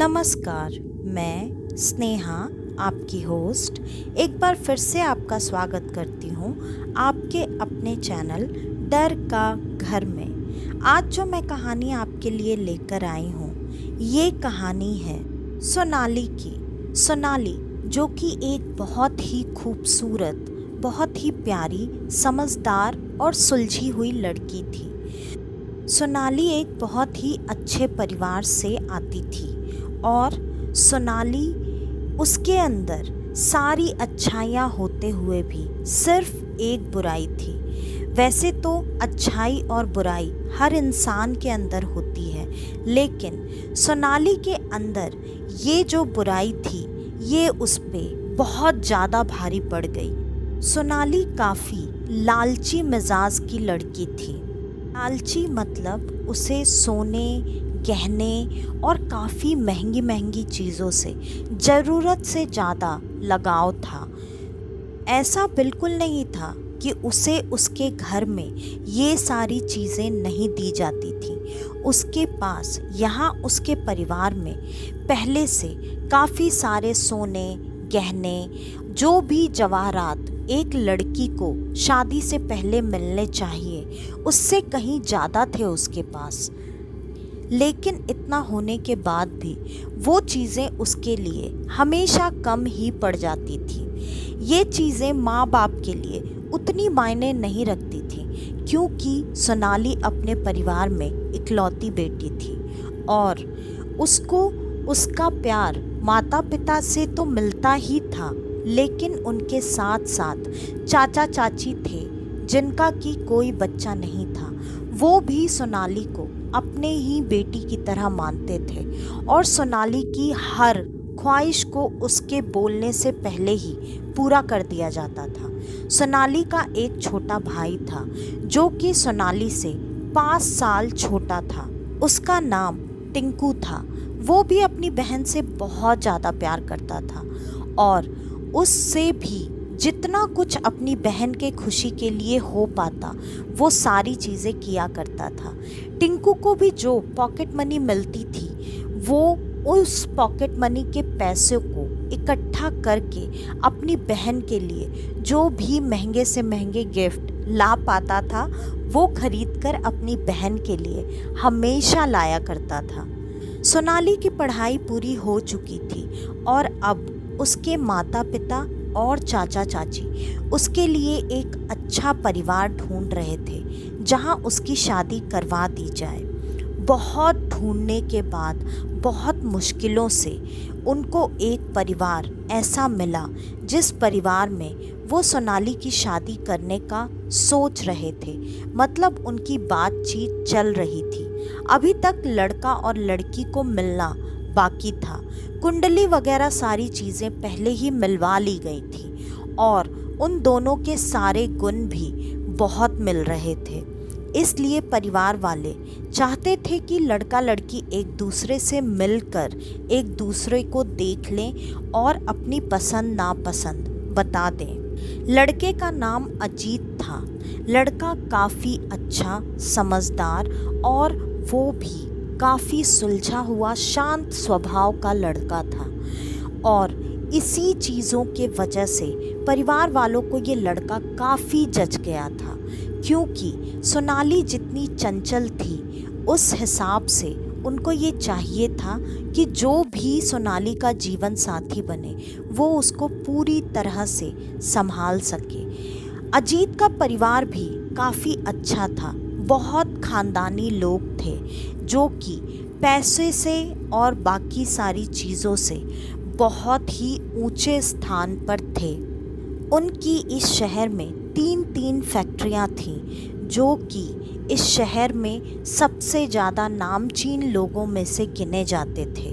नमस्कार, मैं स्नेहा आपकी होस्ट एक बार फिर से आपका स्वागत करती हूँ आपके अपने चैनल डर का घर में। आज जो मैं कहानी आपके लिए लेकर आई हूँ ये कहानी है सोनाली की। सोनाली जो कि एक बहुत ही खूबसूरत, बहुत ही प्यारी, समझदार और सुलझी हुई लड़की थी। सोनाली एक बहुत ही अच्छे परिवार से आती थी और सोनाली उसके अंदर सारी अच्छाइयाँ होते हुए भी सिर्फ एक बुराई थी। वैसे तो अच्छाई और बुराई हर इंसान के अंदर होती है, लेकिन सोनाली के अंदर ये जो बुराई थी ये उस पे बहुत ज़्यादा भारी पड़ गई। सोनाली काफ़ी लालची मिजाज की लड़की थी। लालची मतलब उसे सोने, गहने और काफ़ी महंगी महंगी चीज़ों से ज़रूरत से ज़्यादा लगाव था। ऐसा बिल्कुल नहीं था कि उसे उसके घर में ये सारी चीज़ें नहीं दी जाती थी। उसके पास यहाँ उसके परिवार में पहले से काफ़ी सारे सोने, गहने, जो भी जवाहरात एक लड़की को शादी से पहले मिलने चाहिए उससे कहीं ज़्यादा थे उसके पास। लेकिन इतना होने के बाद भी वो चीज़ें उसके लिए हमेशा कम ही पड़ जाती थी। ये चीज़ें माँ बाप के लिए उतनी मायने नहीं रखती थी, क्योंकि सोनाली अपने परिवार में इकलौती बेटी थी और उसको उसका प्यार माता पिता से तो मिलता ही था, लेकिन उनके साथ साथ चाचा चाची थे जिनका कि कोई बच्चा नहीं था। वो भी सोनाली को अपने ही बेटी की तरह मानते थे और सोनाली की हर ख्वाहिश को उसके बोलने से पहले ही पूरा कर दिया जाता था। सोनाली का एक छोटा भाई था जो कि सोनाली से 5 साल छोटा था। उसका नाम टिंकू था। वो भी अपनी बहन से बहुत ज़्यादा प्यार करता था और उससे भी जितना कुछ अपनी बहन के खुशी के लिए हो पाता वो सारी चीज़ें किया करता था। टिंकू को भी जो पॉकेट मनी मिलती थी वो उस पॉकेट मनी के पैसे को इकट्ठा करके अपनी बहन के लिए जो भी महंगे से महंगे गिफ्ट ला पाता था वो खरीद कर अपनी बहन के लिए हमेशा लाया करता था। सोनाली की पढ़ाई पूरी हो चुकी थी और अब उसके माता पिता और चाचा चाची उसके लिए एक अच्छा परिवार ढूंढ रहे थे जहां उसकी शादी करवा दी जाए। बहुत ढूंढने के बाद बहुत मुश्किलों से उनको एक परिवार ऐसा मिला जिस परिवार में वो सोनाली की शादी करने का सोच रहे थे। मतलब उनकी बातचीत चल रही थी। अभी तक लड़का और लड़की को मिलना बाकी था। कुंडली वगैरह सारी चीज़ें पहले ही मिलवा ली गई थी और उन दोनों के सारे गुण भी बहुत मिल रहे थे। इसलिए परिवार वाले चाहते थे कि लड़का लड़की एक दूसरे से मिलकर एक दूसरे को देख लें और अपनी पसंद नापसंद बता दें। लड़के का नाम अजीत था। लड़का काफ़ी अच्छा, समझदार और वो भी काफ़ी सुलझा हुआ, शांत स्वभाव का लड़का था और इसी चीज़ों के वजह से परिवार वालों को ये लड़का काफ़ी जच गया था, क्योंकि सोनाली जितनी चंचल थी उस हिसाब से उनको ये चाहिए था कि जो भी सोनाली का जीवन साथी बने वो उसको पूरी तरह से संभाल सके। अजीत का परिवार भी काफ़ी अच्छा था। बहुत खानदानी लोग थे जो कि पैसे से और बाकी सारी चीज़ों से बहुत ही ऊंचे स्थान पर थे। उनकी इस शहर में 3 फैक्ट्रियां थीं जो कि इस शहर में सबसे ज़्यादा नामचीन लोगों में से गिने जाते थे।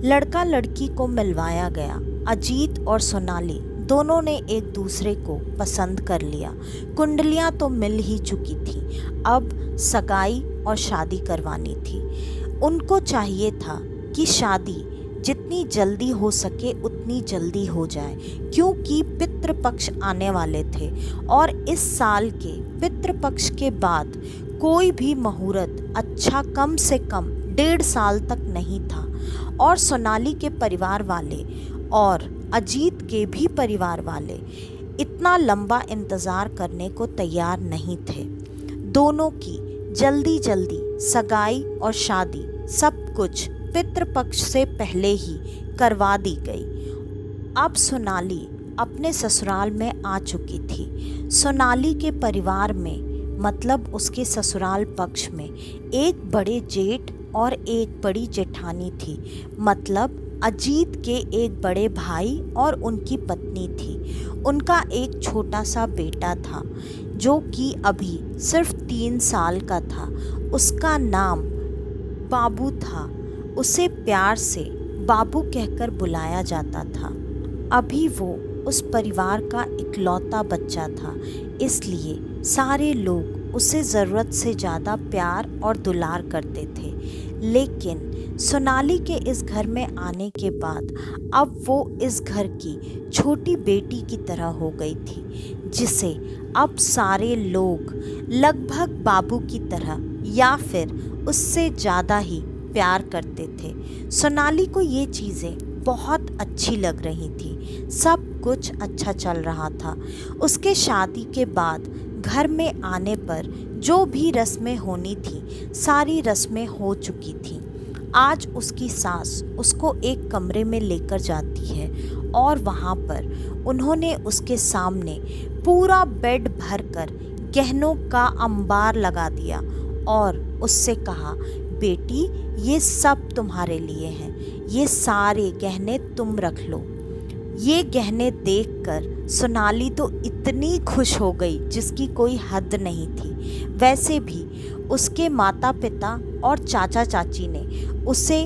लड़का लड़की को मिलवाया गया। अजीत और सोनाली दोनों ने एक दूसरे को पसंद कर लिया। कुंडलियां तो मिल ही चुकी थी, अब सगाई और शादी करवानी थी। उनको चाहिए था कि शादी जितनी जल्दी हो सके उतनी जल्दी हो जाए, क्योंकि पितृपक्ष आने वाले थे और इस साल के पितृपक्ष के बाद कोई भी मुहूर्त अच्छा कम से कम 1.5 साल तक नहीं था। और सोनाली के परिवार वाले और अजीत के भी परिवार वाले इतना लंबा इंतज़ार करने को तैयार नहीं थे। दोनों की जल्दी जल्दी सगाई और शादी सब कुछ पितृपक्ष से पहले ही करवा दी गई। अब सोनाली अपने ससुराल में आ चुकी थी। सोनाली के परिवार में मतलब उसके ससुराल पक्ष में एक बड़े जेठ और एक बड़ी जेठानी थी। मतलब अजीत के एक बड़े भाई और उनकी पत्नी थी। उनका एक छोटा सा बेटा था जो कि अभी सिर्फ 3 साल का था। उसका नाम बाबू था। उसे प्यार से बाबू कहकर बुलाया जाता था। अभी वो उस परिवार का इकलौता बच्चा था, इसलिए सारे लोग उसे ज़रूरत से ज़्यादा प्यार और दुलार करते थे। लेकिन सोनाली के इस घर में आने के बाद अब वो इस घर की छोटी बेटी की तरह हो गई थी, जिसे अब सारे लोग लगभग बाबू की तरह या फिर उससे ज़्यादा ही प्यार करते थे। सोनाली को ये चीज़ें बहुत अच्छी लग रही थी। सब कुछ अच्छा चल रहा था। उसके शादी के बाद घर में आने पर जो भी रस्में होनी थी सारी रस्में हो चुकी थी। आज उसकी सास उसको एक कमरे में लेकर जाती है और वहाँ पर उन्होंने उसके सामने पूरा बेड भरकर गहनों का अंबार लगा दिया और उससे कहा, बेटी ये सब तुम्हारे लिए हैं, ये सारे गहने तुम रख लो। ये गहने देखकर सोनाली तो इतनी खुश हो गई जिसकी कोई हद नहीं थी। वैसे भी उसके माता पिता और चाचा चाची ने उसे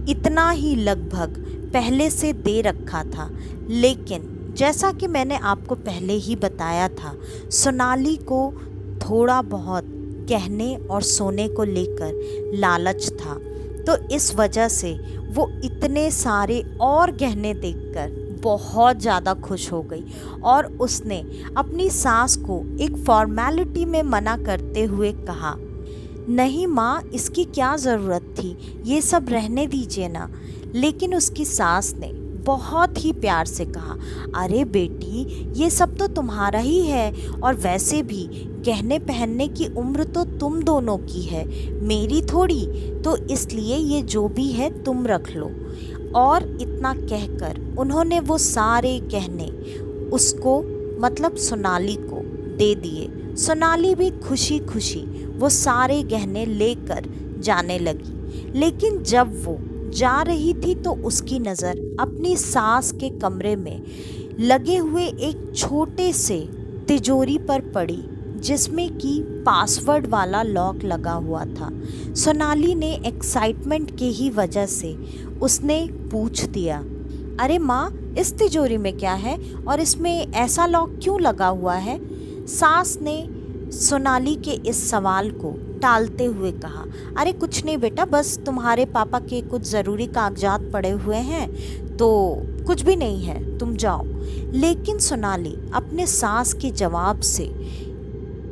इतना ही लगभग पहले से दे रखा था। लेकिन जैसा कि मैंने आपको पहले ही बताया था, सोनाली को थोड़ा बहुत गहने और सोने को लेकर लालच था, तो इस वजह से वो इतने सारे और गहने देखकर बहुत ज़्यादा खुश हो गई और उसने अपनी सास को एक फॉर्मेलिटी में मना करते हुए कहा, नहीं माँ, इसकी क्या ज़रूरत थी, ये सब रहने दीजिए ना। लेकिन उसकी सास ने बहुत ही प्यार से कहा, अरे बेटी ये सब तो तुम्हारा ही है और वैसे भी गहने पहनने की उम्र तो तुम दोनों की है, मेरी थोड़ी, तो इसलिए ये जो भी है तुम रख लो। और इतना कहकर उन्होंने वो सारे गहने उसको मतलब सोनाली को दे दिए। सोनाली भी खुशी खुशी वो सारे गहने लेकर जाने लगी। लेकिन जब वो जा रही थी तो उसकी नज़र अपनी सास के कमरे में लगे हुए एक छोटे से तिजोरी पर पड़ी जिसमें कि पासवर्ड वाला लॉक लगा हुआ था। सोनाली ने एक्साइटमेंट के ही वजह से उसने पूछ दिया, अरे माँ, इस तिजोरी में क्या है और इसमें ऐसा लॉक क्यों लगा हुआ है? सास ने सोनाली के इस सवाल को टालते हुए कहा, अरे कुछ नहीं बेटा, बस तुम्हारे पापा के कुछ ज़रूरी कागजात पड़े हुए हैं, तो कुछ भी नहीं है, तुम जाओ। लेकिन सोनाली अपने सास के जवाब से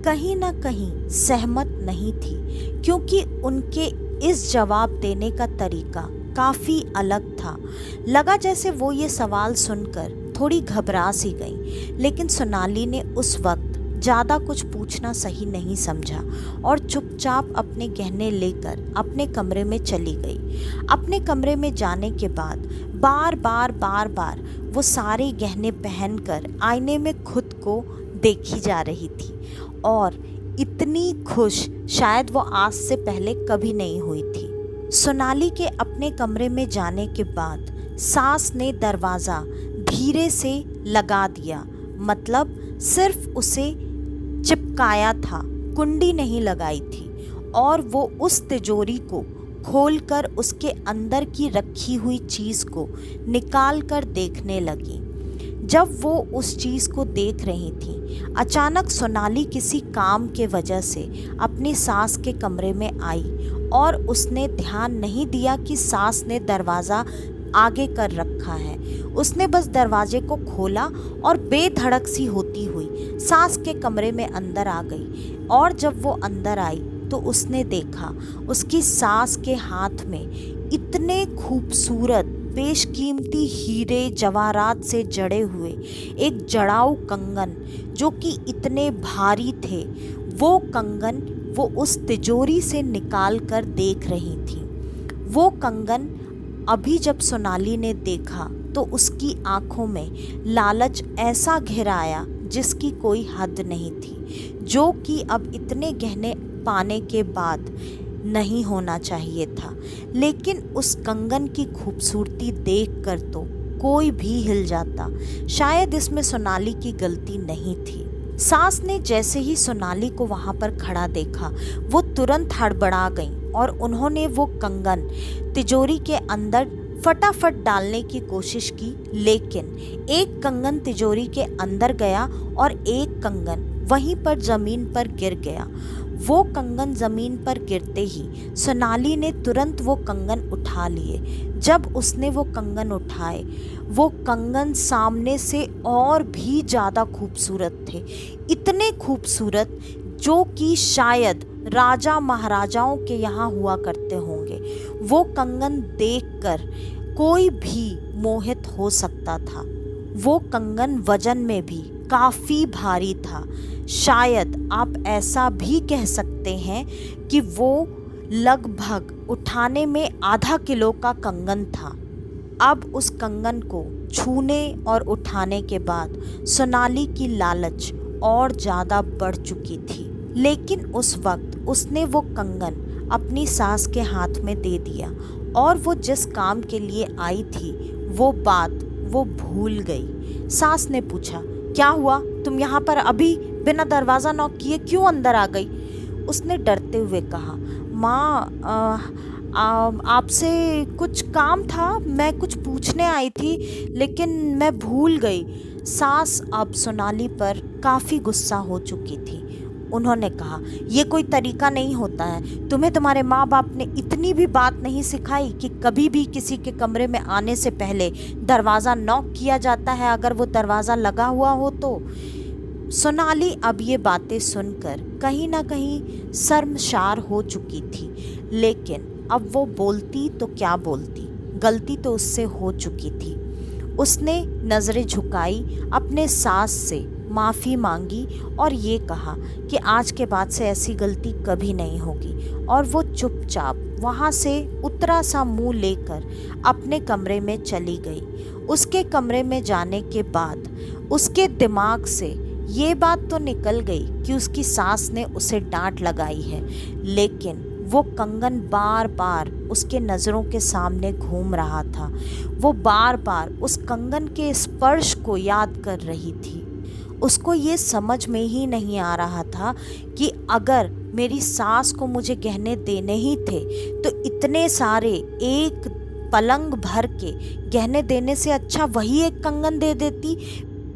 कहीं ना कहीं सहमत नहीं थी, क्योंकि उनके इस जवाब देने का तरीका काफ़ी अलग था। लगा जैसे वो ये सवाल सुनकर थोड़ी घबरा सी गई। लेकिन सोनाली ने उस वक्त ज़्यादा कुछ पूछना सही नहीं समझा और चुपचाप अपने गहने लेकर अपने कमरे में चली गई। अपने कमरे में जाने के बाद बार बार वो सारे गहने पहनकर आईने में खुद को देखी जा रही थी और इतनी खुश शायद वो आज से पहले कभी नहीं हुई थी। सोनाली के अपने कमरे में जाने के बाद सास ने दरवाज़ा धीरे से लगा दिया, मतलब सिर्फ उसे चिपकाया था, कुंडी नहीं लगाई थी। और वो उस तिजोरी को खोलकर उसके अंदर की रखी हुई चीज़ को निकाल कर देखने लगी। जब वो उस चीज़ को देख रही थी, अचानक सोनाली किसी काम के वजह से अपनी सास के कमरे में आई और उसने ध्यान नहीं दिया कि सास ने दरवाज़ा आगे कर रखा है। उसने बस दरवाजे को खोला और बेधड़क सी होती हुई सास के कमरे में अंदर आ गई। और जब वो अंदर आई तो उसने देखा उसकी सास के हाथ में इतने खूबसूरत बेशकीमती हीरे जवाहरात से जड़े हुए एक जड़ाऊ कंगन जो कि इतने भारी थे, वो कंगन वो उस तिजोरी से निकाल कर देख रही थी। वो कंगन अभी जब सोनाली ने देखा तो उसकी आंखों में लालच ऐसा घिर आया जिसकी कोई हद नहीं थी, जो कि अब इतने गहने पाने के बाद नहीं होना चाहिए था। लेकिन उस कंगन की खूबसूरती देखकर तो कोई भी हिल जाता। शायद इसमें सोनाली की गलती नहीं थी। सास ने जैसे ही सोनाली को वहां पर खड़ा देखा, वो तुरंत हड़बड़ा गईं और उन्होंने वो कंगन तिजोरी के अंदर फटाफट डालने की कोशिश की, लेकिन एक कंगन तिजोरी के अंदर गया और एक कंगन वहीं पर जमीन पर गिर गया। वो कंगन जमीन पर गिरते ही सोनाली ने तुरंत वो कंगन उठा लिए। जब उसने वो कंगन उठाए, वो कंगन सामने से और भी ज़्यादा खूबसूरत थे, इतने खूबसूरत जो कि शायद राजा महाराजाओं के यहाँ हुआ करते होंगे। वो कंगन देखकर कोई भी मोहित हो सकता था। वो कंगन वजन में भी काफ़ी भारी था। शायद आप ऐसा भी कह सकते हैं कि वो लगभग उठाने में आधा किलो का कंगन था। अब उस कंगन को छूने और उठाने के बाद सोनाली की लालच और ज़्यादा बढ़ चुकी थी, लेकिन उस वक्त उसने वो कंगन अपनी सास के हाथ में दे दिया और वो जिस काम के लिए आई थी वो बात वो भूल गई। सास ने पूछा, क्या हुआ? तुम यहाँ पर अभी बिना दरवाज़ा नॉक किए क्यों अंदर आ गई? उसने डरते हुए कहा, माँ आपसे कुछ काम था, मैं कुछ पूछने आई थी लेकिन मैं भूल गई। सास अब सोनाली पर काफ़ी गुस्सा हो चुकी थी। उन्होंने कहा, ये कोई तरीका नहीं होता है। तुम्हें तुम्हारे माँ बाप ने इतनी भी बात नहीं सिखाई कि कभी भी किसी के कमरे में आने से पहले दरवाज़ा नॉक किया जाता है अगर वो दरवाज़ा लगा हुआ हो तो। सोनाली अब ये बातें सुनकर कहीं ना कहीं शर्मसार हो चुकी थी, लेकिन अब वो बोलती तो क्या बोलती, गलती तो उससे हो चुकी थी। उसने नज़रें झुकाई, अपने सास से माफ़ी मांगी और ये कहा कि आज के बाद से ऐसी गलती कभी नहीं होगी, और वो चुपचाप वहाँ से उतरा सा मुंह लेकर अपने कमरे में चली गई। उसके कमरे में जाने के बाद उसके दिमाग से ये बात तो निकल गई कि उसकी सास ने उसे डांट लगाई है, लेकिन वो कंगन बार बार उसके नज़रों के सामने घूम रहा था। वो बार बार उस कंगन के स्पर्श को याद कर रही थी। उसको ये समझ में ही नहीं आ रहा था कि अगर मेरी सास को मुझे गहने देने ही थे तो इतने सारे एक पलंग भर के गहने देने से अच्छा वही एक कंगन दे देती।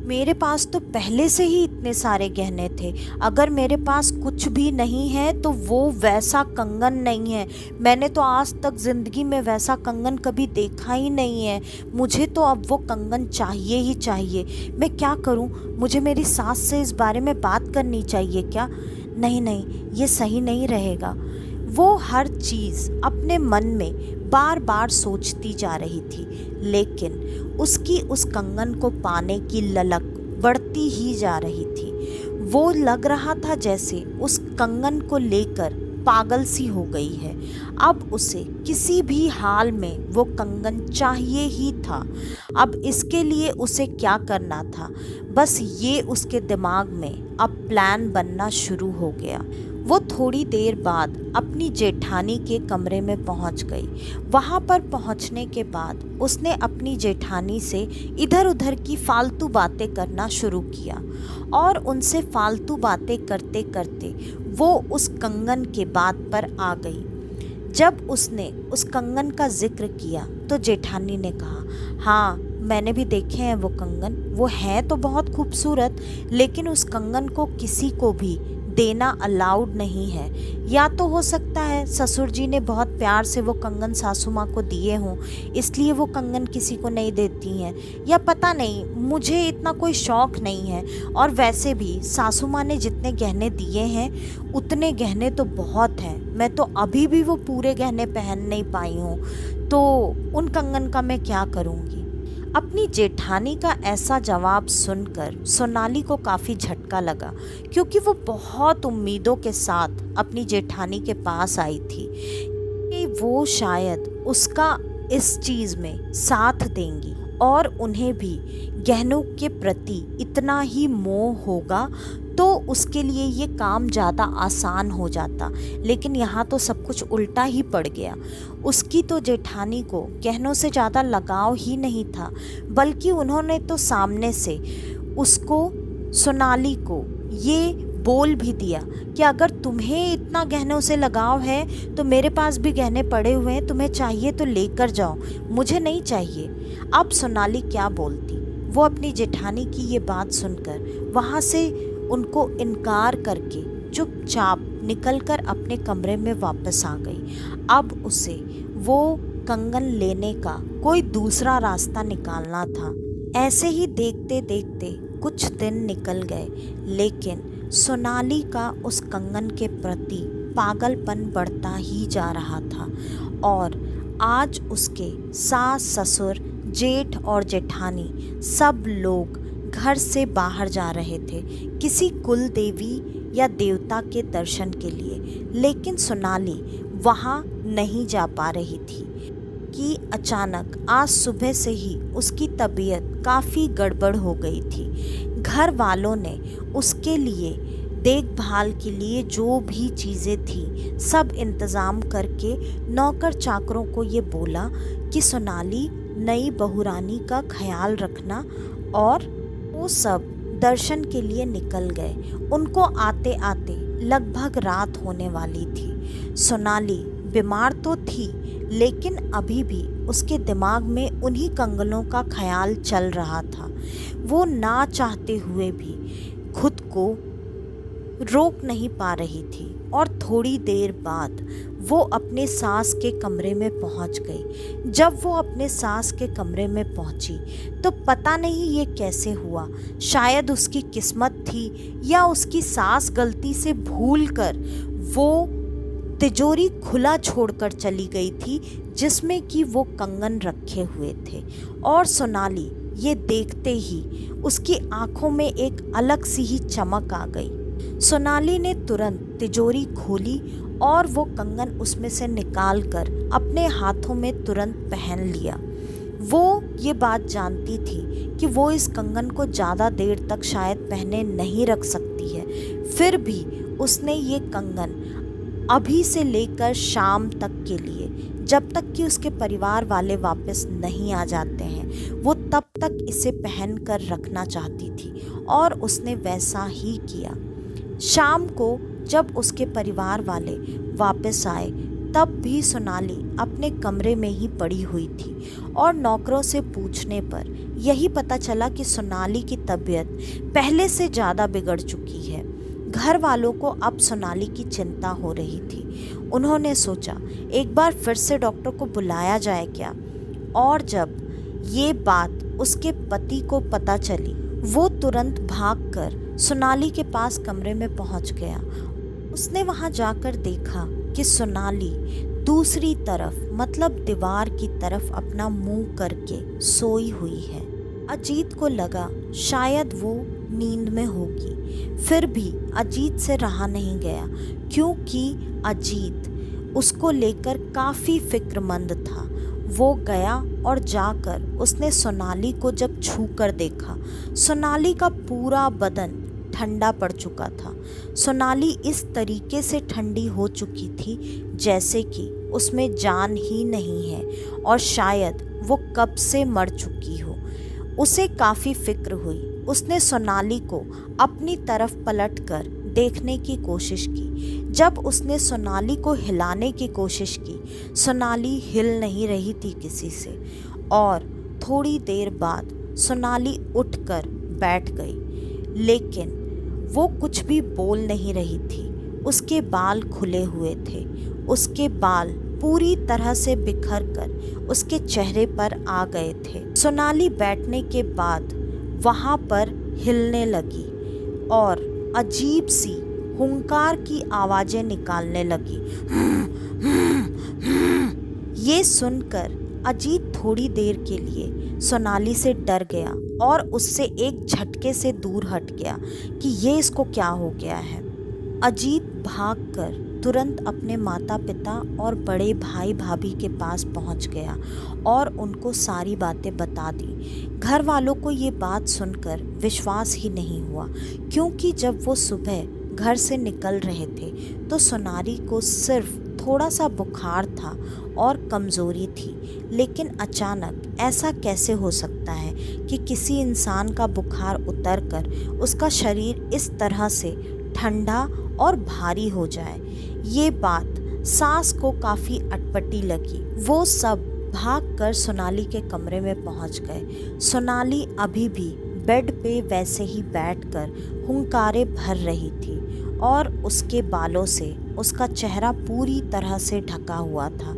मेरे पास तो पहले से ही इतने सारे गहने थे। अगर मेरे पास कुछ भी नहीं है तो वो वैसा कंगन नहीं है। मैंने तो आज तक ज़िंदगी में वैसा कंगन कभी देखा ही नहीं है। मुझे तो अब वो कंगन चाहिए ही चाहिए। मैं क्या करूं? मुझे मेरी सास से इस बारे में बात करनी चाहिए क्या? नहीं नहीं, ये सही नहीं रहेगा। वो हर चीज़ अपने मन में बार बार सोचती जा रही थी, लेकिन उसकी उस कंगन को पाने की ललक बढ़ती ही जा रही थी। वो लग रहा था जैसे उस कंगन को लेकर पागल सी हो गई है। अब उसे किसी भी हाल में वो कंगन चाहिए ही था। अब इसके लिए उसे क्या करना था, बस ये उसके दिमाग में अब प्लान बनना शुरू हो गया। वो थोड़ी देर बाद अपनी जेठानी के कमरे में पहुंच गई। वहां पर पहुंचने के बाद उसने अपनी जेठानी से इधर उधर की फालतू बातें करना शुरू किया और उनसे फालतू बातें करते करते वो उस कंगन के बात पर आ गई। जब उसने उस कंगन का जिक्र किया तो जेठानी ने कहा, हाँ मैंने भी देखे हैं वो कंगन, वो हैं तो बहुत खूबसूरत, लेकिन उस कंगन को किसी को भी देना अलाउड नहीं है। या तो हो सकता है ससुर जी ने बहुत प्यार से वो कंगन सासू माँ को दिए हों, इसलिए वो कंगन किसी को नहीं देती हैं, या पता नहीं, मुझे इतना कोई शौक़ नहीं है। और वैसे भी सासू माँ ने जितने गहने दिए हैं उतने गहने तो बहुत हैं, मैं तो अभी भी वो पूरे गहने पहन नहीं पाई हूँ। तो उन कंगन का मैं क्या करूँगी। अपनी जेठानी का ऐसा जवाब सुनकर सोनाली को काफ़ी झटका लगा, क्योंकि वो बहुत उम्मीदों के साथ अपनी जेठानी के पास आई थी कि वो शायद उसका इस चीज़ में साथ देंगी और उन्हें भी गहनों के प्रति इतना ही मोह होगा तो उसके लिए ये काम ज़्यादा आसान हो जाता। लेकिन यहाँ तो सब कुछ उल्टा ही पड़ गया। उसकी तो जेठानी को गहनों से ज़्यादा लगाव ही नहीं था, बल्कि उन्होंने तो सामने से उसको, सोनाली को, ये बोल भी दिया कि अगर तुम्हें इतना गहनों से लगाव है तो मेरे पास भी गहने पड़े हुए हैं, तुम्हें चाहिए तो लेकर जाओ, मुझे नहीं चाहिए। अब सोनाली क्या बोलती। वो अपनी जेठानी की ये बात सुनकर वहाँ से उनको इनकार करके चुपचाप निकलकर अपने कमरे में वापस आ गई। अब उसे वो कंगन लेने का कोई दूसरा रास्ता निकालना था। ऐसे ही देखते देखते कुछ दिन निकल गए, लेकिन सोनाली का उस कंगन के प्रति पागलपन बढ़ता ही जा रहा था और आज उसके सास ससुर, जेठ और जेठानी सब लोग घर से बाहर जा रहे थे किसी कुल देवी या देवता के दर्शन के लिए। लेकिन सोनाली वहाँ नहीं जा पा रही थी कि अचानक आज सुबह से ही उसकी तबीयत काफ़ी गड़बड़ हो गई थी। घर वालों ने उसके लिए देखभाल के लिए जो भी चीज़ें थी सब इंतज़ाम करके नौकर चाकरों को ये बोला कि सोनाली नई बहुरानी का ख्याल रखना, और वो सब दर्शन के लिए निकल गए। उनको आते आते लगभग रात होने वाली थी। सोनाली बीमार तो थी, लेकिन अभी भी उसके दिमाग में उन्हीं कंगनों का ख्याल चल रहा था। वो ना चाहते हुए भी खुद को रोक नहीं पा रही थी और थोड़ी देर बाद वो अपने सास के कमरे में पहुंच गई। जब वो अपने सास के कमरे में पहुंची तो पता नहीं ये कैसे हुआ, शायद उसकी किस्मत थी या उसकी सास गलती से भूलकर वो तिजोरी खुला छोड़कर चली गई थी जिसमें कि वो कंगन रखे हुए थे। और सोनाली ये देखते ही उसकी आंखों में एक अलग सी ही चमक आ गई। सोनाली ने तुरंत तिजोरी खोली और वो कंगन उसमें से निकालकर अपने हाथों में तुरंत पहन लिया। वो ये बात जानती थी कि वो इस कंगन को ज़्यादा देर तक शायद पहने नहीं रख सकती है, फिर भी उसने ये कंगन अभी से लेकर शाम तक के लिए, जब तक कि उसके परिवार वाले वापस नहीं आ जाते हैं, वो तब तक इसे पहन कर रखना चाहती थी और उसने वैसा ही किया। शाम को जब उसके परिवार वाले वापस आए तब भी सोनाली अपने कमरे में ही पड़ी हुई थी और नौकरों से पूछने पर यही पता चला कि सोनाली की तबीयत पहले से ज़्यादा बिगड़ चुकी है। घर वालों को अब सोनाली की चिंता हो रही थी। उन्होंने सोचा एक बार फिर से डॉक्टर को बुलाया जाए क्या, और जब ये बात उसके पति को पता चली वो तुरंत भागकर सोनाली के पास कमरे में पहुंच गया। उसने वहां जाकर देखा कि सोनाली दूसरी तरफ, मतलब दीवार की तरफ अपना मुंह करके सोई हुई है। अजीत को लगा शायद वो नींद में होगी, फिर भी अजीत से रहा नहीं गया क्योंकि अजीत उसको लेकर काफ़ी फिक्रमंद था। वो गया और जाकर उसने सोनाली को जब छू कर देखा, सोनाली का पूरा बदन ठंडा पड़ चुका था। सोनाली इस तरीके से ठंडी हो चुकी थी जैसे कि उसमें जान ही नहीं है और शायद वो कब से मर चुकी हो। उसे काफ़ी फिक्र हुई। उसने सोनाली को अपनी तरफ पलटकर देखने की कोशिश की। जब उसने सोनाली को हिलाने की कोशिश की, सोनाली हिल नहीं रही थी किसी से, और थोड़ी देर बाद सोनाली उठकर बैठ गई, लेकिन वो कुछ भी बोल नहीं रही थी। उसके बाल खुले हुए थे, उसके बाल पूरी तरह से बिखर कर उसके चेहरे पर आ गए थे। सोनाली बैठने के बाद वहाँ पर हिलने लगी और अजीब सी हुंकार की आवाज़ें निकालने लगी। ये सुनकर अजीत थोड़ी देर के लिए सोनाली से डर गया और उससे एक झटके से दूर हट गया कि ये इसको क्या हो गया है। अजीत भागकर तुरंत अपने माता पिता और बड़े भाई भाभी के पास पहुंच गया और उनको सारी बातें बता दी। घर वालों को ये बात सुनकर विश्वास ही नहीं हुआ, क्योंकि जब वो सुबह घर से निकल रहे थे तो सोनाली को सिर्फ थोड़ा सा बुखार था और कमज़ोरी थी। लेकिन अचानक ऐसा कैसे हो सकता है कि किसी इंसान का बुखार उतरकर उसका शरीर इस तरह से ठंडा और भारी हो जाए। ये बात सास को काफ़ी अटपटी लगी। वो सब भागकर सोनाली के कमरे में पहुंच गए। सोनाली अभी भी बेड पे वैसे ही बैठकर हुंकारे भर रही थी और उसके बालों से उसका चेहरा पूरी तरह से ढका हुआ था।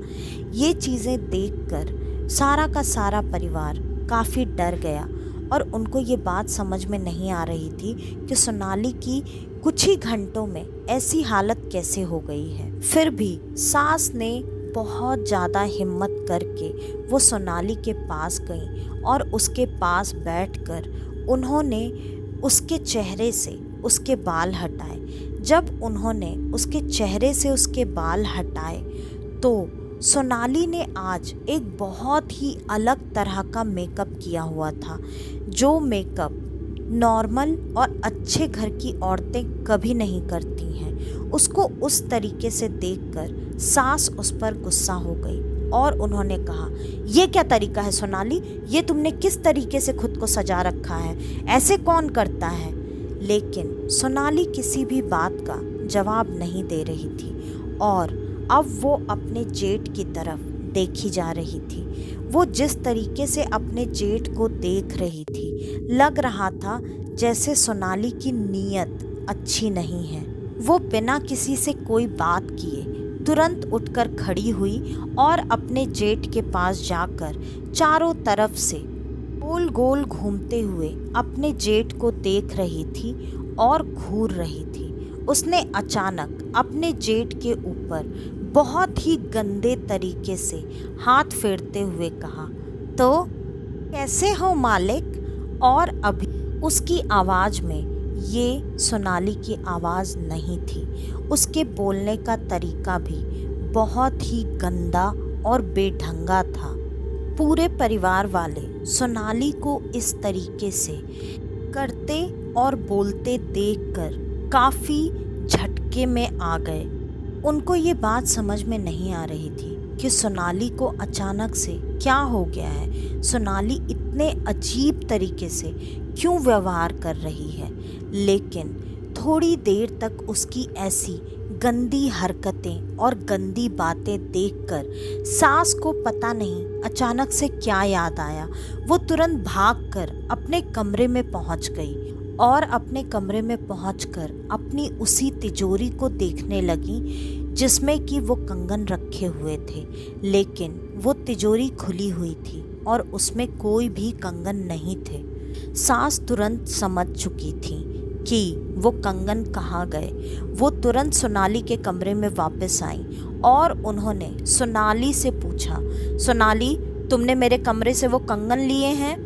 ये चीज़ें देखकर सारा का सारा परिवार काफ़ी डर गया और उनको ये बात समझ में नहीं आ रही थी कि सोनाली की कुछ ही घंटों में ऐसी हालत कैसे हो गई है। फिर भी सास ने बहुत ज़्यादा हिम्मत करके वो सोनाली के पास गई और उसके पास बैठकर उन्होंने उसके चेहरे से उसके बाल हटाए। जब उन्होंने उसके चेहरे से उसके बाल हटाए तो सोनाली ने आज एक बहुत ही अलग तरह का मेकअप किया हुआ था, जो मेकअप नॉर्मल और अच्छे घर की औरतें कभी नहीं करती हैं। उसको उस तरीके से देखकर सास उस पर गुस्सा हो गई और उन्होंने कहा, ये क्या तरीका है सोनाली? ये तुमने किस तरीके से खुद को सजा रखा है? ऐसे कौन करता है? लेकिन सोनाली किसी भी बात का जवाब नहीं दे रही थी और अब वो अपने जेठ की तरफ देखी जा रही थी। वो जिस तरीके से अपने जेठ को देख रही थी, लग रहा था जैसे सोनाली की नीयत अच्छी नहीं है। वो बिना किसी से कोई बात किए तुरंत उठकर खड़ी हुई और अपने जेठ के पास जाकर चारों तरफ से गोल गोल घूमते हुए अपने जेठ को देख रही थी और घूर रही थी। उसने अचानक अपने जेठ के ऊपर बहुत ही गंदे तरीके से हाथ फेरते हुए कहा, तो कैसे हो मालिक? और अभी उसकी आवाज़ में ये सोनाली की आवाज़ नहीं थी। उसके बोलने का तरीका भी बहुत ही गंदा और बेढंगा था। पूरे परिवार वाले सोनाली को इस तरीके से करते और बोलते देखकर काफ़ी झटके में आ गए। उनको ये बात समझ में नहीं आ रही थी कि सोनाली को अचानक से क्या हो गया है। सोनाली इतने अजीब तरीके से क्यों व्यवहार कर रही है? लेकिन थोड़ी देर तक उसकी ऐसी गंदी हरकतें और गंदी बातें देखकर सास को पता नहीं अचानक से क्या याद आया। वो तुरंत भागकर अपने कमरे में पहुंच गई और अपने कमरे में पहुंचकर अपनी उसी तिजोरी को देखने लगी जिसमें कि वो कंगन रखे हुए थे। लेकिन वो तिजोरी खुली हुई थी और उसमें कोई भी कंगन नहीं थे। सास तुरंत समझ चुकी थी कि वो कंगन कहाँ गए। वो तुरंत सोनाली के कमरे में वापस आई और उन्होंने सोनाली से पूछा, सोनाली, तुमने मेरे कमरे से वो कंगन लिए हैं?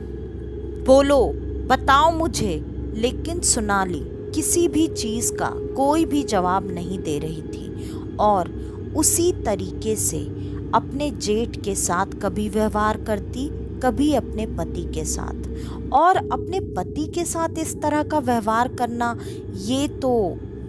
बोलो, बताओ मुझे। लेकिन सोनाली किसी भी चीज़ का कोई भी जवाब नहीं दे रही थी और उसी तरीके से अपने जेठ के साथ कभी व्यवहार करती, कभी अपने पति के साथ। और अपने पति के साथ इस तरह का व्यवहार करना, ये तो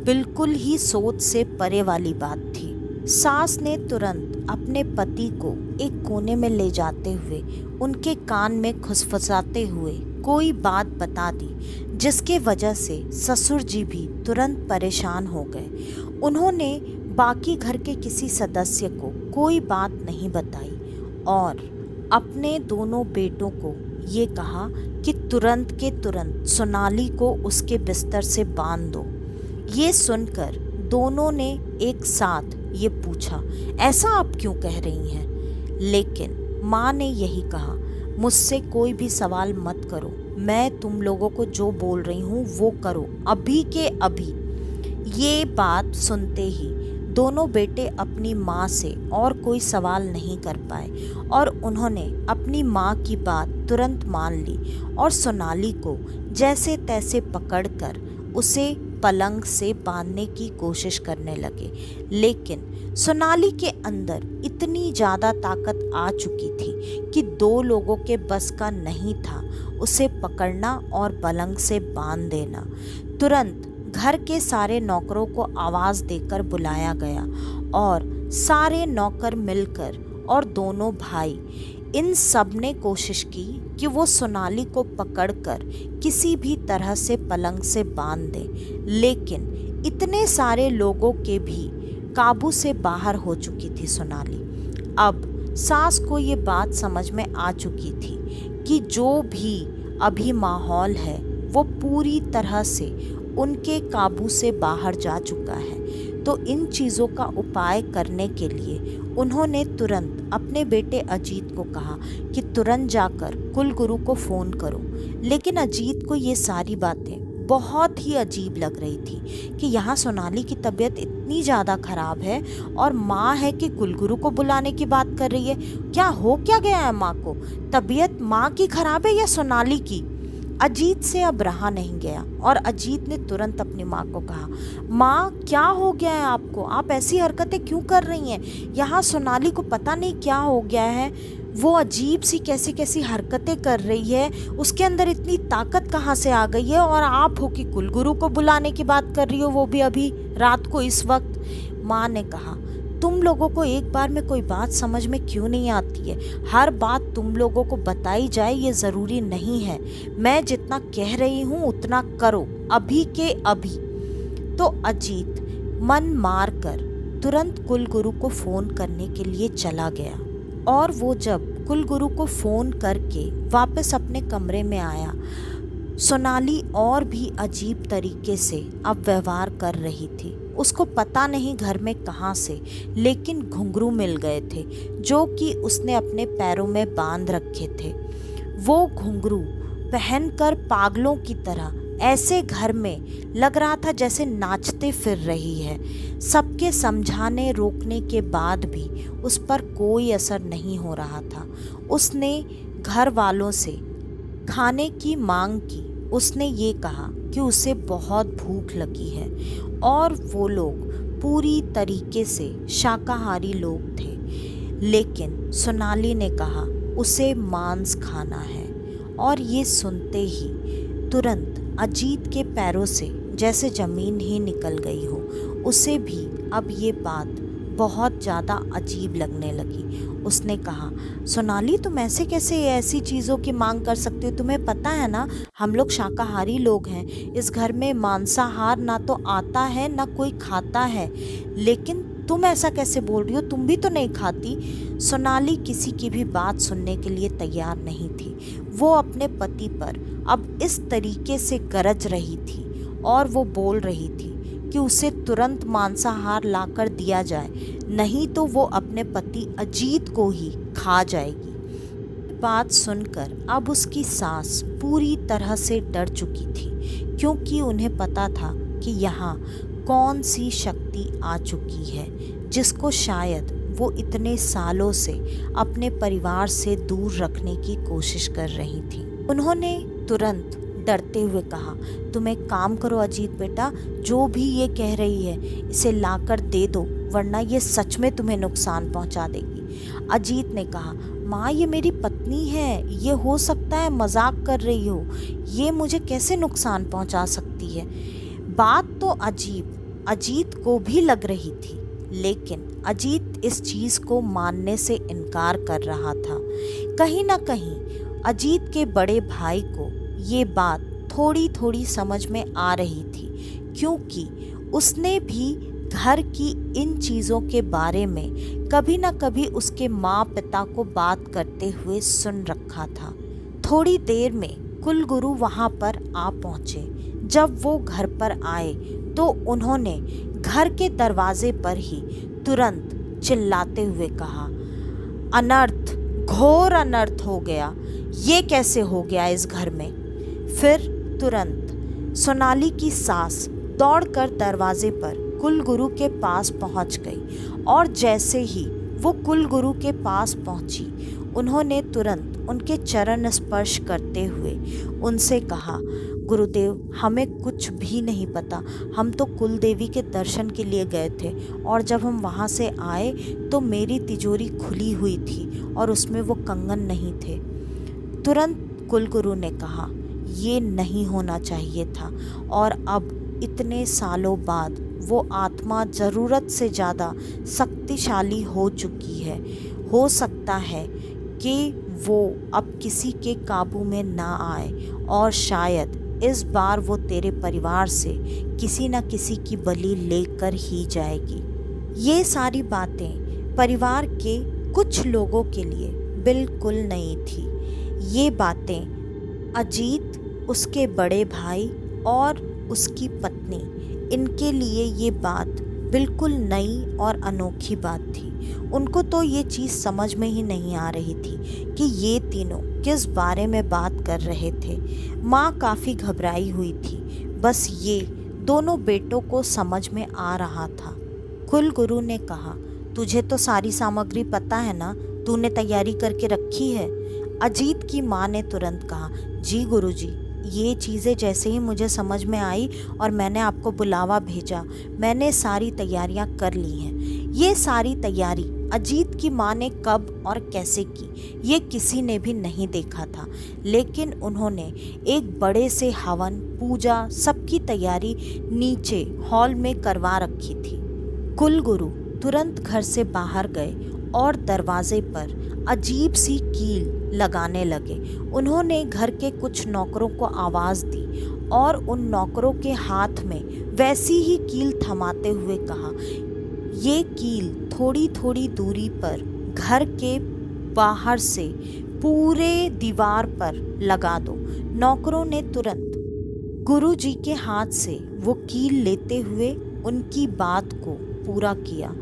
बिल्कुल ही सोच से परे वाली बात थी। सास ने तुरंत अपने पति को एक कोने में ले जाते हुए उनके कान में खुसफुसाते हुए कोई बात बता दी, जिसके वजह से ससुर जी भी तुरंत परेशान हो गए। उन्होंने बाकी घर के किसी सदस्य को कोई बात नहीं बताई और अपने दोनों बेटों को ये कहा कि तुरंत के तुरंत सोनाली को उसके बिस्तर से बांध दो। ये सुनकर दोनों ने एक साथ ये पूछा, ऐसा आप क्यों कह रही हैं? लेकिन माँ ने यही कहा, मुझसे कोई भी सवाल मत करो, मैं तुम लोगों को जो बोल रही हूँ वो करो अभी के अभी। ये बात सुनते ही दोनों बेटे अपनी माँ से और कोई सवाल नहीं कर पाए और उन्होंने अपनी माँ की बात तुरंत मान ली और सोनाली को जैसे तैसे पकड़कर उसे पलंग से बांधने की कोशिश करने लगे। लेकिन सोनाली के अंदर इतनी ज़्यादा ताकत आ चुकी थी कि दो लोगों के बस का नहीं था उसे पकड़ना और पलंग से बांध देना। तुरंत घर के सारे नौकरों को आवाज़ देकर बुलाया गया और सारे नौकर मिलकर और दोनों भाई इन सब ने कोशिश की कि वो सोनाली को पकड़कर किसी भी तरह से पलंग से बांध दें, लेकिन इतने सारे लोगों के भी काबू से बाहर हो चुकी थी सोनाली। अब सास को ये बात समझ में आ चुकी थी कि जो भी अभी माहौल है वो पूरी तरह से उनके काबू से बाहर जा चुका है। तो इन चीज़ों का उपाय करने के लिए उन्होंने तुरंत अपने बेटे अजीत को कहा कि तुरंत जाकर कुलगुरु को फ़ोन करो। लेकिन अजीत को ये सारी बातें बहुत ही अजीब लग रही थी कि यहाँ सोनाली की तबीयत इतनी ज़्यादा ख़राब है और माँ है कि कुलगुरु को बुलाने की बात कर रही है। क्या गया है माँ को? तबीयत माँ की ख़राब है या सोनाली की? अजीत से अब रहा नहीं गया और अजीत ने तुरंत अपनी माँ को कहा, माँ क्या हो गया है आपको? आप ऐसी हरकतें क्यों कर रही हैं? यहाँ सोनाली को पता नहीं क्या हो गया है, वो अजीब सी कैसी कैसी हरकतें कर रही है, उसके अंदर इतनी ताकत कहाँ से आ गई है और आप हो कि कुलगुरु को बुलाने की बात कर रही हो, वो भी अभी रात को इस वक्त। माँ ने कहा, तुम लोगों को एक बार में कोई बात समझ में क्यों नहीं आती है? हर बात तुम लोगों को बताई जाए ये ज़रूरी नहीं है। मैं जितना कह रही हूँ उतना करो अभी के अभी। तो अजीत मन मार कर तुरंत कुलगुरु को फ़ोन करने के लिए चला गया और वो जब कुलगुरु को फ़ोन करके वापस अपने कमरे में आया, सोनाली और भी अजीब तरीके से अब व्यवहार कर रही थी। उसको पता नहीं घर में कहाँ से लेकिन घुंघरू मिल गए थे जो कि उसने अपने पैरों में बांध रखे थे। वो घुंघरू पहनकर पागलों की तरह ऐसे घर में लग रहा था जैसे नाचते फिर रही है। सबके समझाने रोकने के बाद भी उस पर कोई असर नहीं हो रहा था। उसने घर वालों से खाने की मांग की। उसने ये कहा कि उसे बहुत भूख लगी है और वो लोग पूरी तरीके से शाकाहारी लोग थे। लेकिन सोनाली ने कहा उसे मांस खाना है और ये सुनते ही तुरंत अजीत के पैरों से जैसे ज़मीन ही निकल गई हो। उसे भी अब ये बात बहुत ज़्यादा अजीब लगने लगी। उसने कहा, सोनाली तुम ऐसे कैसे ऐसी चीज़ों की मांग कर सकते हो? तुम्हें पता है ना हम लोग शाकाहारी लोग हैं। इस घर में मांसाहार ना तो आता है ना कोई खाता है, लेकिन तुम ऐसा कैसे बोल रही हो? तुम भी तो नहीं खाती। सोनाली किसी की भी बात सुनने के लिए तैयार नहीं थी। वो अपने पति पर अब इस तरीके से गरज रही थी और वो बोल रही थी कि उसे तुरंत मांसाहार लाकर दिया जाए, नहीं तो वो अपने पति अजीत को ही खा जाएगी। बात सुनकर अब उसकी सास पूरी तरह से डर चुकी थी, क्योंकि उन्हें पता था कि यहाँ कौन सी शक्ति आ चुकी है जिसको शायद वो इतने सालों से अपने परिवार से दूर रखने की कोशिश कर रही थी। उन्होंने तुरंत डरते हुए कहा, तुम एक काम करो अजीत बेटा, जो भी ये कह रही है इसे लाकर दे दो, वरना ये सच में तुम्हें नुकसान पहुंचा देगी। अजीत ने कहा, माँ ये मेरी पत्नी है, ये हो सकता है मजाक कर रही हो, ये मुझे कैसे नुकसान पहुंचा सकती है। बात तो अजीत को भी लग रही थी, लेकिन अजीत इस चीज़ को मानने से इनकार कर रहा था। कहीं ना कहीं अजीत के बड़े भाई को ये बात थोड़ी थोड़ी समझ में आ रही थी, क्योंकि उसने भी घर की इन चीज़ों के बारे में कभी ना कभी उसके माँ पिता को बात करते हुए सुन रखा था। थोड़ी देर में कुलगुरु वहाँ पर आ पहुँचे। जब वो घर पर आए तो उन्होंने घर के दरवाजे पर ही तुरंत चिल्लाते हुए कहा, अनर्थ, घोर अनर्थ हो गया, ये कैसे हो गया इस घर में। फिर तुरंत सोनाली की सास दौड़कर दरवाजे पर कुलगुरु के पास पहुंच गई और जैसे ही वो कुलगुरु के पास पहुंची, उन्होंने तुरंत उनके चरण स्पर्श करते हुए उनसे कहा, गुरुदेव, हमें कुछ भी नहीं पता। हम तो कुल देवी के दर्शन के लिए गए थे और जब हम वहाँ से आए तो मेरी तिजोरी खुली हुई थी और उसमें वो कंगन नहीं थे। तुरंत कुलगुरु ने कहा, ये नहीं होना चाहिए था और अब इतने सालों बाद वो आत्मा ज़रूरत से ज़्यादा शक्तिशाली हो चुकी है। हो सकता है कि वो अब किसी के काबू में ना आए और शायद इस बार वो तेरे परिवार से किसी न किसी की बलि लेकर ही जाएगी। ये सारी बातें परिवार के कुछ लोगों के लिए बिल्कुल नई थी। ये बातें अजीत, उसके बड़े भाई और उसकी पत्नी, इनके लिए ये बात बिल्कुल नई और अनोखी बात थी। उनको तो ये चीज़ समझ में ही नहीं आ रही थी कि ये तीनों किस बारे में बात कर रहे थे। माँ काफ़ी घबराई हुई थी, बस ये दोनों बेटों को समझ में आ रहा था। कुलगुरु ने कहा, तुझे तो सारी सामग्री पता है ना, तूने तैयारी करके रखी है? अजीत की माँ ने तुरंत कहा, जी गुरुजी, ये चीज़ें जैसे ही मुझे समझ में आई और मैंने आपको बुलावा भेजा, मैंने सारी तैयारियां कर ली हैं। ये सारी तैयारी अजीत की माँ ने कब और कैसे की, ये किसी ने भी नहीं देखा था, लेकिन उन्होंने एक बड़े से हवन, पूजा, सबकी तैयारी नीचे हॉल में करवा रखी थी। कुलगुरु तुरंत घर से बाहर गए और दरवाजे पर अजीब सी कील लगाने लगे। उन्होंने घर के कुछ नौकरों को आवाज़ दी और उन नौकरों के हाथ में वैसी ही कील थमाते हुए कहा, ये कील थोड़ी थोड़ी दूरी पर घर के बाहर से पूरे दीवार पर लगा दो। नौकरों ने तुरंत गुरुजी के हाथ से वो कील लेते हुए उनकी बात को पूरा किया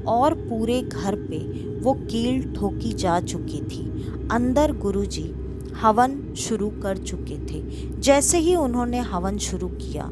और पूरे घर पे वो कील ठोकी जा चुकी थी। अंदर गुरुजी हवन शुरू कर चुके थे। जैसे ही उन्होंने हवन शुरू किया,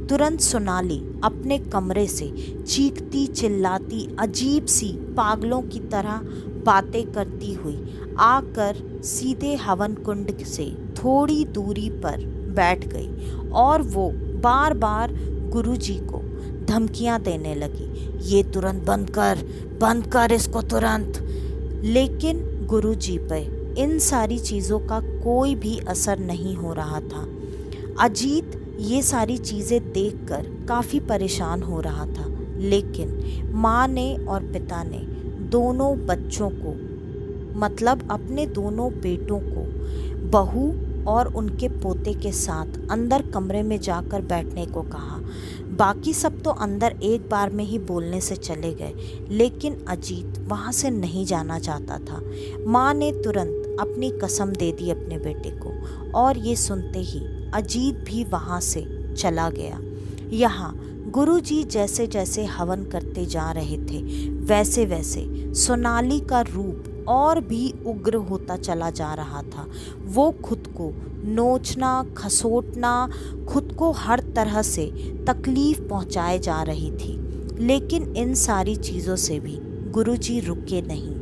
तुरंत सोनाली अपने कमरे से चीखती चिल्लाती अजीब सी पागलों की तरह बातें करती हुई आकर सीधे हवन कुंड से थोड़ी दूरी पर बैठ गई और वो बार बार गुरुजी को धमकियां देने लगी, ये तुरंत बंद कर इसको तुरंत। लेकिन गुरुजी पे इन सारी चीज़ों का कोई भी असर नहीं हो रहा था। अजीत ये सारी चीज़ें देखकर काफ़ी परेशान हो रहा था, लेकिन माँ ने और पिता ने दोनों बच्चों को, मतलब अपने दोनों बेटों को, बहू और उनके पोते के साथ अंदर कमरे में जाकर बैठने को कहा। बाकी सब तो अंदर एक बार में ही बोलने से चले गए, लेकिन अजीत वहाँ से नहीं जाना चाहता था। माँ ने तुरंत अपनी कसम दे दी अपने बेटे को और ये सुनते ही अजीत भी वहाँ से चला गया। यहाँ गुरुजी जैसे जैसे हवन करते जा रहे थे, वैसे वैसे सोनाली का रूप और भी उग्र होता चला जा रहा था। वो खुद को नोचना, खसोटना, खुद को हर तरह से तकलीफ पहुंचाए जा रही थी, लेकिन इन सारी चीज़ों से भी गुरुजी रुके नहीं।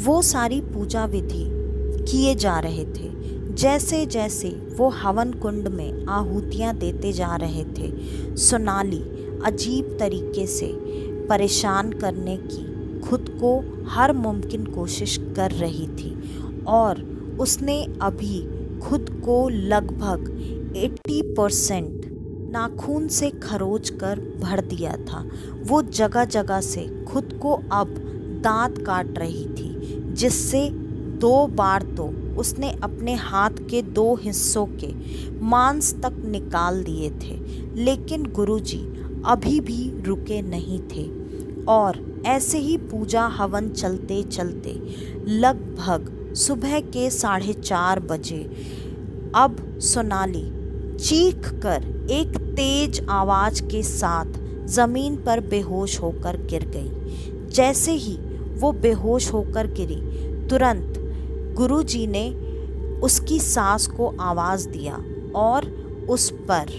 वो सारी पूजा विधि किए जा रहे थे। जैसे जैसे वो हवन कुंड में आहुतियाँ देते जा रहे थे, सोनाली अजीब तरीके से परेशान करने की खुद को हर मुमकिन कोशिश कर रही थी और उसने अभी खुद को लगभग 80% नाखून से खरोच कर भर दिया था। वो जगह जगह से खुद को अब दांत काट रही थी, जिससे 2 बार तो उसने अपने हाथ के 2 हिस्सों के मांस तक निकाल दिए थे। लेकिन गुरुजी अभी भी रुके नहीं थे और ऐसे ही पूजा हवन चलते चलते लगभग सुबह के 4:30 बजे अब सोनाली चीख कर एक तेज आवाज़ के साथ ज़मीन पर बेहोश होकर गिर गई। जैसे ही वो बेहोश होकर गिरी, तुरंत गुरुजी ने उसकी सास को आवाज़ दिया और उस पर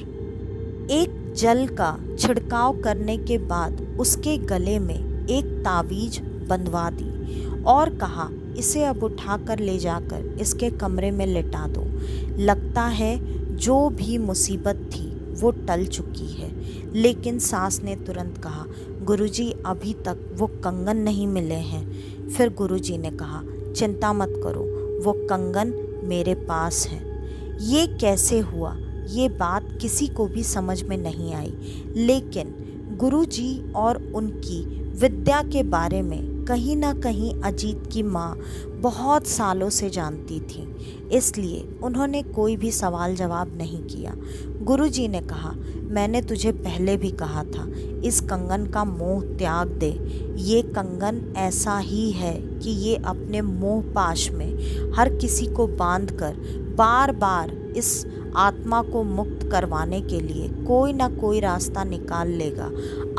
एक जल का छिड़काव करने के बाद उसके गले में एक तावीज बंधवा दी और कहा, इसे अब उठाकर ले जाकर इसके कमरे में लिटा दो। लगता है जो भी मुसीबत थी वो टल चुकी है। लेकिन सास ने तुरंत कहा, गुरुजी अभी तक वो कंगन नहीं मिले हैं। फिर गुरुजी ने कहा, चिंता मत करो, वो कंगन मेरे पास है। ये कैसे हुआ, ये बात किसी को भी समझ में नहीं आई, लेकिन गुरुजी और उनकी विद्या के बारे में कहीं ना कहीं अजीत की माँ बहुत सालों से जानती थी, इसलिए उन्होंने कोई भी सवाल जवाब नहीं किया। गुरुजी ने कहा, मैंने तुझे पहले भी कहा था, इस कंगन का मोह त्याग दे। ये कंगन ऐसा ही है कि ये अपने मोह पाश में हर किसी को बांधकर बार बार इस आत्मा को मुक्त करवाने के लिए कोई ना कोई रास्ता निकाल लेगा।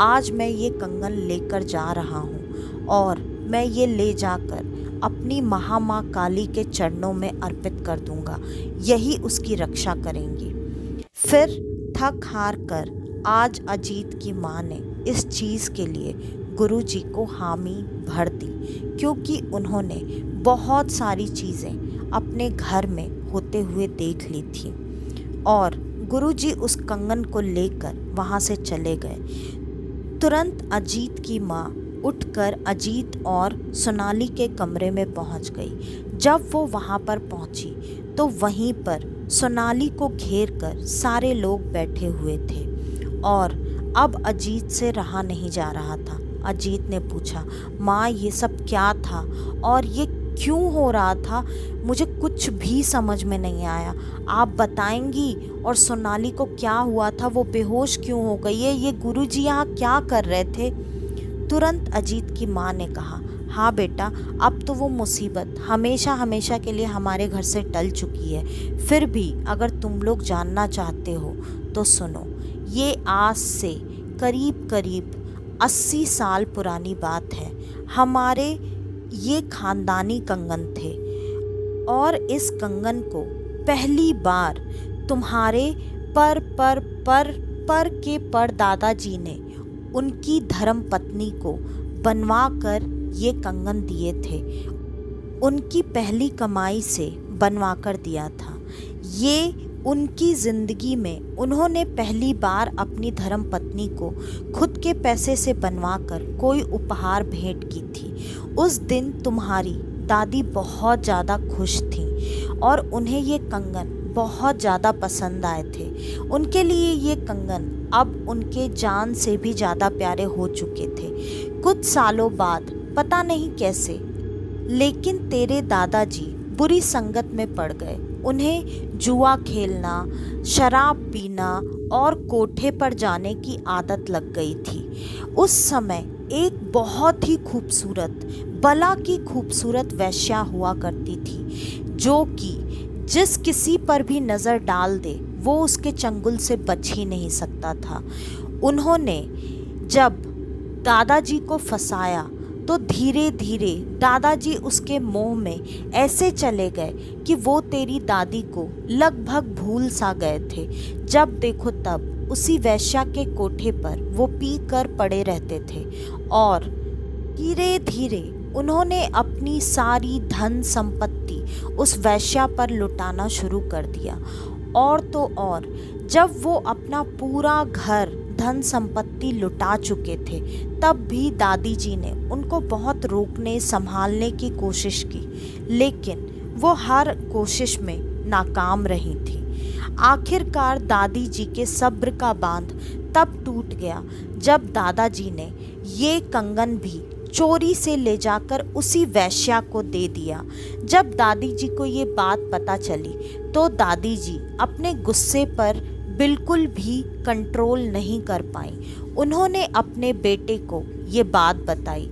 आज मैं ये कंगन लेकर जा रहा हूँ और मैं ये ले जाकर अपनी महामाँ काली के चरणों में अर्पित कर दूंगा, यही उसकी रक्षा करेंगी। फिर थक हार कर आज अजीत की माँ ने इस चीज़ के लिए गुरुजी को हामी भर दी, क्योंकि उन्होंने बहुत सारी चीज़ें अपने घर में होते हुए देख ली थी। और गुरुजी उस कंगन को लेकर वहाँ से चले गए। तुरंत अजीत की माँ उठकर अजीत और सोनाली के कमरे में पहुँच गई। जब वो वहाँ पर पहुँची तो वहीं पर सोनाली को घेर कर सारे लोग बैठे हुए थे और अब अजीत से रहा नहीं जा रहा था। अजीत ने पूछा, माँ ये सब क्या था और ये क्यों हो रहा था, मुझे कुछ भी समझ में नहीं आया, आप बताएंगी? और सोनाली को क्या हुआ था, वो बेहोश क्यों हो गई है, ये गुरुजी यहाँ क्या कर रहे थे? तुरंत अजीत की माँ ने कहा, हाँ बेटा, अब तो वो मुसीबत हमेशा हमेशा के लिए हमारे घर से टल चुकी है। फिर भी अगर तुम लोग जानना चाहते हो तो सुनो, ये आज से करीब करीब 80 साल पुरानी बात है। हमारे ये खानदानी कंगन थे और इस कंगन को पहली बार तुम्हारे पर के दादाजी ने उनकी धर्म पत्नी को बनवा कर ये कंगन दिए थे। उनकी पहली कमाई से बनवा कर दिया था। ये उनकी ज़िंदगी में उन्होंने पहली बार अपनी धर्म पत्नी को खुद के पैसे से बनवाकर कोई उपहार भेंट की थी। उस दिन तुम्हारी दादी बहुत ज़्यादा खुश थी और उन्हें ये कंगन बहुत ज़्यादा पसंद आए थे। उनके लिए ये कंगन अब उनके जान से भी ज़्यादा प्यारे हो चुके थे। कुछ सालों बाद पता नहीं कैसे, लेकिन तेरे दादाजी बुरी संगत में पड़ गए। उन्हें जुआ खेलना, शराब पीना और कोठे पर जाने की आदत लग गई थी। उस समय एक बहुत ही खूबसूरत, बला की खूबसूरत वेश्या हुआ करती थी, जो कि जिस किसी पर भी नज़र डाल दे वो उसके चंगुल से बच ही नहीं सकता था। उन्होंने जब दादाजी को फंसाया तो धीरे धीरे दादाजी उसके मोह में ऐसे चले गए कि वो तेरी दादी को लगभग भूल सा गए थे। जब देखो तब उसी वेश्या के कोठे पर वो पी कर पड़े रहते थे और धीरे धीरे उन्होंने अपनी सारी धन संपत्ति उस वेश्या पर लुटाना शुरू कर दिया। और तो और, जब वो अपना पूरा घर धन संपत्ति लुटा चुके थे तब भी दादी जी ने उनको बहुत रोकने संभालने की कोशिश की, लेकिन वो हर कोशिश में नाकाम रही थी। आखिरकार दादी जी के सब्र का बांध तब टूट गया जब दादाजी ने ये कंगन भी चोरी से ले जाकर उसी वेश्या को दे दिया। जब दादी जी को ये बात पता चली तो दादी जी अपने गुस्से पर बिल्कुल भी कंट्रोल नहीं कर पाई। उन्होंने अपने बेटे को ये बात बताई।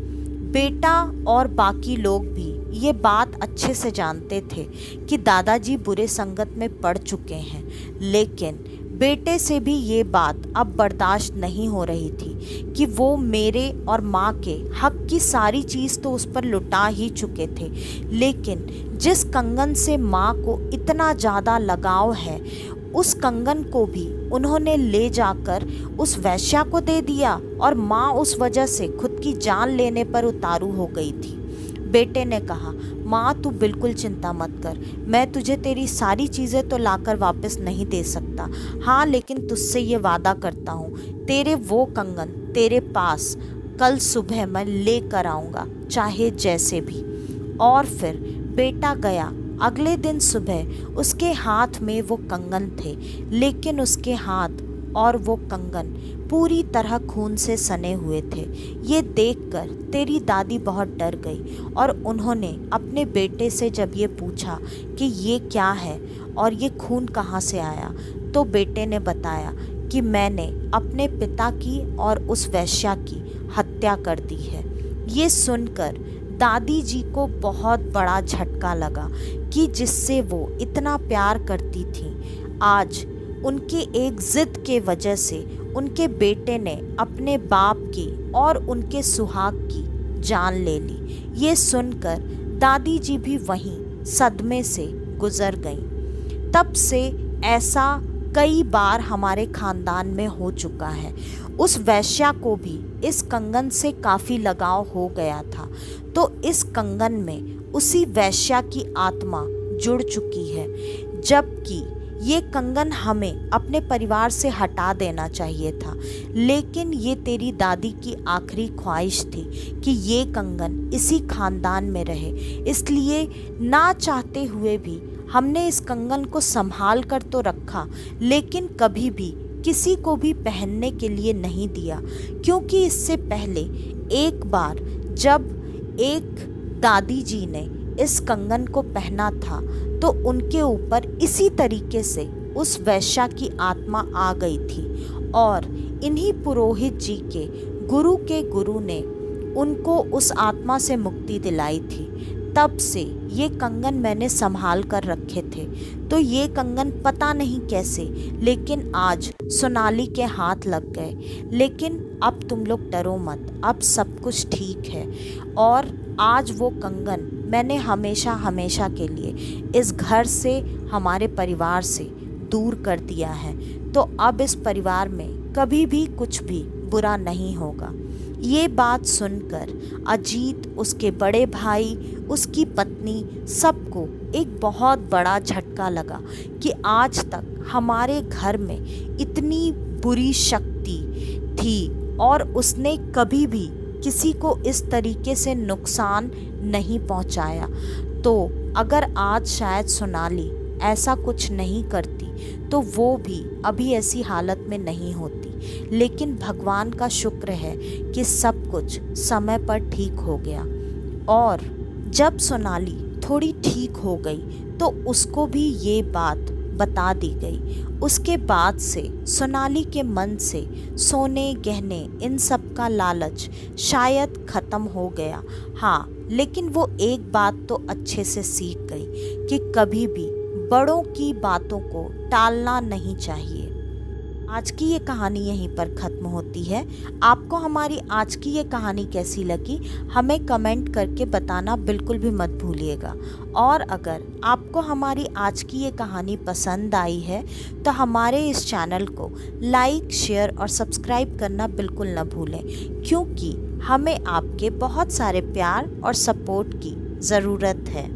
बेटा और बाकी लोग भी ये बात अच्छे से जानते थे कि दादाजी बुरे संगत में पड़ चुके हैं, लेकिन बेटे से भी ये बात अब बर्दाश्त नहीं हो रही थी कि वो मेरे और माँ के हक की सारी चीज़ तो उस पर लुटा ही चुके थे, लेकिन जिस कंगन से माँ को इतना ज़्यादा लगाव है उस कंगन को भी उन्होंने ले जाकर उस वैश्या को दे दिया और माँ उस वजह से खुद की जान लेने पर उतारू हो गई थी। बेटे ने कहा, माँ तू बिल्कुल चिंता मत कर, मैं तुझे तेरी सारी चीज़ें तो लाकर वापस नहीं दे सकता, हाँ लेकिन तुझसे ये वादा करता हूँ, तेरे वो कंगन तेरे पास कल सुबह मैं लेकर आऊँगा, चाहे जैसे भी। और फिर बेटा गया। अगले दिन सुबह उसके हाथ में वो कंगन थे, लेकिन उसके हाथ और वो कंगन पूरी तरह खून से सने हुए थे। ये देखकर तेरी दादी बहुत डर गई और उन्होंने अपने बेटे से जब ये पूछा कि ये क्या है और ये खून कहाँ से आया, तो बेटे ने बताया कि मैंने अपने पिता की और उस वैश्या की हत्या कर दी है। ये सुनकर दादी जी को बहुत बड़ा झटका लगा कि जिससे वो इतना प्यार करती थी, आज उनकी एक ज़िद के वजह से उनके बेटे ने अपने बाप की और उनके सुहाग की जान ले ली। ये सुनकर दादी जी भी वहीं सदमे से गुजर गईं। तब से ऐसा कई बार हमारे खानदान में हो चुका है। उस वैश्या को भी इस कंगन से काफ़ी लगाव हो गया था, तो इस कंगन में उसी वैश्या की आत्मा जुड़ चुकी है, जबकि ये कंगन हमें अपने परिवार से हटा देना चाहिए था। लेकिन ये तेरी दादी की आखिरी ख्वाहिश थी कि ये कंगन इसी खानदान में रहे, इसलिए ना चाहते हुए भी हमने इस कंगन को संभाल कर तो रखा, लेकिन कभी भी किसी को भी पहनने के लिए नहीं दिया, क्योंकि इससे पहले एक बार जब एक दादी जी ने इस कंगन को पहना था तो उनके ऊपर इसी तरीके से उस वैश्या की आत्मा आ गई थी और इन्हीं पुरोहित जी के गुरु ने उनको उस आत्मा से मुक्ति दिलाई थी। तब से ये कंगन मैंने संभाल कर रखे थे। तो ये कंगन पता नहीं कैसे, लेकिन आज सोनाली के हाथ लग गए। लेकिन अब तुम लोग डरो मत, अब सब कुछ ठीक है। और आज वो कंगन मैंने हमेशा हमेशा के लिए इस घर से, हमारे परिवार से दूर कर दिया है। तो अब इस परिवार में कभी भी कुछ भी बुरा नहीं होगा। ये बात सुनकर अजीत, उसके बड़े भाई, उसकी पत्नी, सबको एक बहुत बड़ा झटका लगा कि आज तक हमारे घर में इतनी बुरी शक्ति थी और उसने कभी भी किसी को इस तरीके से नुकसान नहीं पहुंचाया। तो अगर आज शायद सोनाली ऐसा कुछ नहीं करती तो वो भी अभी ऐसी हालत में नहीं होती। लेकिन भगवान का शुक्र है कि सब कुछ समय पर ठीक हो गया। और जब सोनाली थोड़ी ठीक हो गई तो उसको भी ये बात बता दी गई। उसके बाद से सोनाली के मन से सोने गहने इन सब का लालच शायद ख़त्म हो गया। हाँ, लेकिन वो एक बात तो अच्छे से सीख गई कि कभी भी बड़ों की बातों को टालना नहीं चाहिए। आज की ये कहानी यहीं पर ख़त्म होती है। आपको हमारी आज की ये कहानी कैसी लगी हमें कमेंट करके बताना बिल्कुल भी मत भूलिएगा। और अगर आपको हमारी आज की ये कहानी पसंद आई है तो हमारे इस चैनल को लाइक, शेयर और सब्सक्राइब करना बिल्कुल न भूलें, क्योंकि हमें आपके बहुत सारे प्यार और सपोर्ट की ज़रूरत है।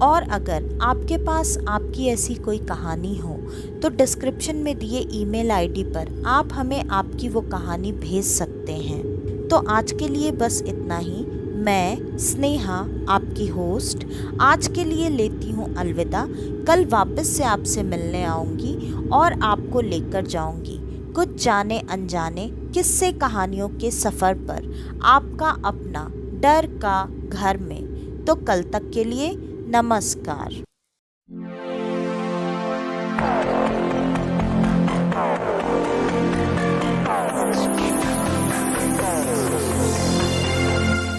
और अगर आपके पास आपकी ऐसी कोई कहानी हो तो डिस्क्रिप्शन में दिए ईमेल आईडी पर आप हमें आपकी वो कहानी भेज सकते हैं। तो आज के लिए बस इतना ही। मैं स्नेहा, आपकी होस्ट, आज के लिए लेती हूँ अलविदा। कल वापस से आपसे मिलने आऊँगी और आपको लेकर जाऊँगी कुछ जाने अनजाने किस्से कहानियों के सफ़र पर, आपका अपना डर का घर में। तो कल तक के लिए नमस्कार।